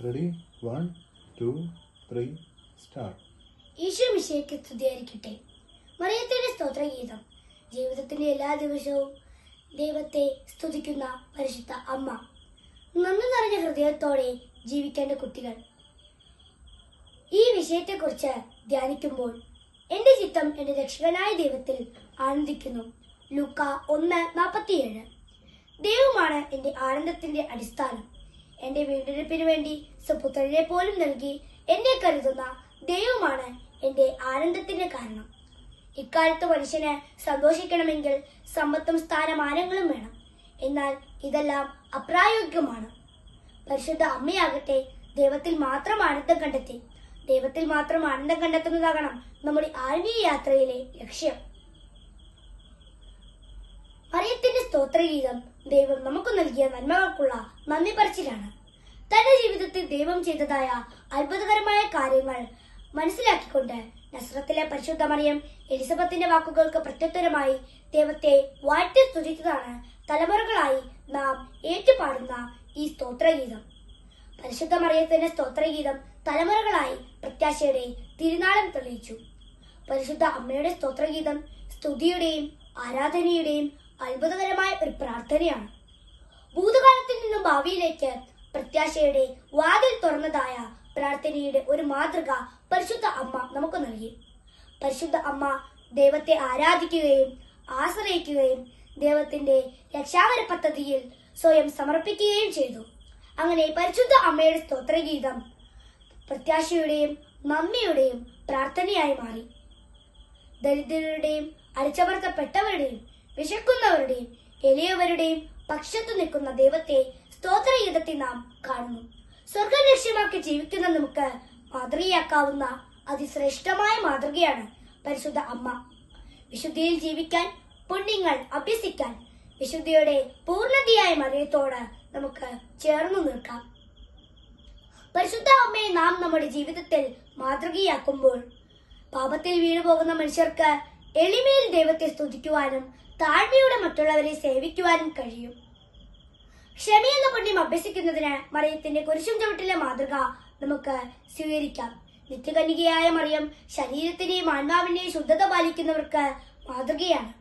Ready 1 2 3 start. Isho മിശിഹായ്ക്ക് സ്തുതിയായിരിക്കട്ടെ. മറിയത്തിന്റെ സ്തോത്രഗീതം. ജീവിതത്തിന്റെ എല്ലാ ദിവസവും ദൈവത്തെ സ്തുതിക്കുന്ന പരിശുദ്ധ അമ്മ. നന്ദി നിറഞ്ഞ ഹൃദയത്തോടെ ജീവിക്കേണ്ട കുട്ടികൾ. ഈ വിഷയത്തെക്കുറിച്ച് ധ്യാനിക്കുമ്പോൾ എന്റെ ചിത്തം എന്റെ രക്ഷകനായ ദൈവത്തിൽ ആനന്ദിക്കുന്നു. ലൂക്ക 1:47. ദൈവമാണ് എന്റെ ആനന്ദത്തിന്റെ അടിസ്ഥാനം. എന്റെ വീണ്ടെടുപ്പിനു വേണ്ടി സ്വപുത്രനെ പോലും നൽകി എന്നെ കരുതുന്ന ദൈവമാണ് എന്റെ ആനന്ദത്തിന്റെ കാരണം. ഇക്കാലത്ത് മനുഷ്യന് സന്തോഷിക്കണമെങ്കിൽ സമ്പത്തും സ്ഥാനമാനങ്ങളും വേണം. എന്നാൽ ഇതെല്ലാം അപ്രായോഗികമാണ്. പരിശുദ്ധ അമ്മയാകട്ടെ ദൈവത്തിൽ മാത്രം ആനന്ദം കണ്ടെത്തി. ദൈവത്തിൽ മാത്രം ആനന്ദം കണ്ടെത്തുന്നതാകണം നമ്മുടെ ആത്മീയ യാത്രയിലെ ലക്ഷ്യം. മറിയത്തിന്റെ സ്തോത്രഗീതം ദൈവം നമുക്ക് നൽകിയ നന്മകൾക്കുള്ള നന്ദി പറച്ചിലാണ്. തന്റെ ജീവിതത്തിൽ ദൈവം ചെയ്തതായ അത്ഭുതകരമായ കാര്യങ്ങൾ മനസ്സിലാക്കിക്കൊണ്ട് നസ്രത്തിലെ പരിശുദ്ധ മറിയം എലിസബത്തിന്റെ വാക്കുകൾക്ക് പ്രത്യുത്തരമായി ദൈവത്തെ വാഴ്ത്തി സ്തുതിച്ചതാണ് തലമുറകളായി നാം ഏറ്റുപാടുന്ന ഈ സ്തോത്രഗീതം. പരിശുദ്ധ മറിയത്തിന്റെ സ്തോത്രഗീതം തലമുറകളായി പ്രത്യാശയുടെ തിരുനാളം തെളിയിച്ചു. പരിശുദ്ധ അമ്മയുടെ സ്തോത്രഗീതം സ്തുതിയുടെയും ആരാധനയുടെയും അത്ഭുതകരമായ ഒരു പ്രാർത്ഥനയാണ്. ഭൂതകാലത്തിൽ നിന്നും ഭാവിയിലേക്ക് പ്രത്യാശയുടെ വാതിൽ തുറന്നതായ പ്രാർത്ഥനയുടെ ഒരു മാതൃക പരിശുദ്ധ അമ്മ നമുക്ക് നൽകി. പരിശുദ്ധ അമ്മ ദൈവത്തെ ആരാധിക്കുകയും ആശ്രയിക്കുകയും ദൈവത്തിന്റെ രക്ഷാകര പദ്ധതിയിൽ സ്വയം സമർപ്പിക്കുകയും ചെയ്തു. അങ്ങനെ പരിശുദ്ധ അമ്മയുടെ സ്തോത്രഗീതം പ്രത്യാശയുടെയും നന്ദിയുടെയും പ്രാർത്ഥനയായി മാറി. ദരിദ്രരുടെയും അടിച്ചമർത്തപ്പെട്ടവരുടെയും വിശക്കുന്നവരുടെയും എളിയവരുടെയും പക്ഷത്തു നിൽക്കുന്ന ദൈവത്തെ സ്തോത്രഗീതത്തിൽ നാം കാണുന്നു. സ്വർഗം ലക്ഷ്യമാക്കി ജീവിക്കുന്ന നമുക്ക് മാതൃകയാക്കാവുന്ന അതിശ്രേഷ്ഠമായ മാതൃകയാണ് പരിശുദ്ധ അമ്മ. വിശുദ്ധിയിൽ ജീവിക്കാൻ, പുണ്യങ്ങൾ അഭ്യസിക്കാൻ വിശുദ്ധിയുടെ പൂർണ്ണതയായ മറിയത്തോട് നമുക്ക് ചേർന്നു നിൽക്കാം. പരിശുദ്ധ അമ്മയെ നാം നമ്മുടെ ജീവിതത്തിൽ മാതൃകയാക്കുമ്പോൾ പാപത്തിൽ വീണുപോകുന്ന മനുഷ്യർക്ക് എളിമയിൽ ദൈവത്തെ സ്തുതിക്കുവാനും താഴ്മയോടെ മറ്റുള്ളവരെ സേവിക്കുവാനും കഴിയും. ക്ഷമയെന്ന പുണ്യം അഭ്യസിക്കുന്നതിന് മറിയത്തിന്റെ കുരിശും ചവിട്ടിലെ മാതൃക നമുക്ക് സ്വീകരിക്കാം. നിത്യകന്യകയായ മറിയം ശരീരത്തിന്റെയും ആത്മാവിന്റെയും ശുദ്ധത പാലിക്കുന്നവർക്ക് മാതൃകയാണ്.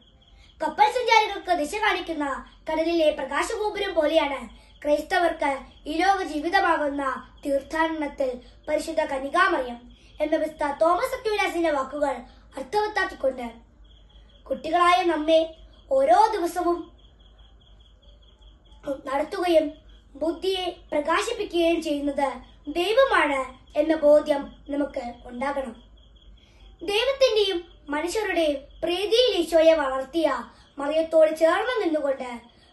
കപ്പൽ സഞ്ചാരികൾക്ക് ദിശ കാണിക്കുന്ന കടലിലെ പ്രകാശഗോപുരം പോലെയാണ് ക്രൈസ്തവർക്ക് ഈ ലോക ജീവിതമാകുന്ന തീർത്ഥാടനത്തിൽ പരിശുദ്ധ കന്യകാമറിയം എന്ന വിസ്ത തോമസ് അക്വിനാസിന്റെ വാക്കുകൾ അർത്ഥവത്താക്കിക്കൊണ്ട് കുട്ടികളായ നമ്മെ ഓരോ ദിവസവും നടത്തുകയും ബുദ്ധിയെ പ്രകാശിപ്പിക്കുകയും ചെയ്യുന്നത് ദൈവമാണ് എന്ന ബോധ്യം നമുക്ക് ഉണ്ടാകണം. ദൈവത്തിന്റെയും മനുഷ്യരുടെയും പ്രീതിയിൽ ഈശോയെ വളർത്തിയ മറിയത്തോട് ചേർന്ന് നിന്നുകൊണ്ട്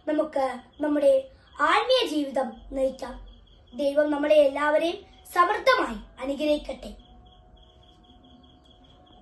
നമുക്ക് നമ്മുടെ ആത്മീയ ജീവിതം നയിക്കാം. ദൈവം നമ്മളെ എല്ലാവരെയും സമൃദ്ധമായി അനുഗ്രഹിക്കട്ടെ.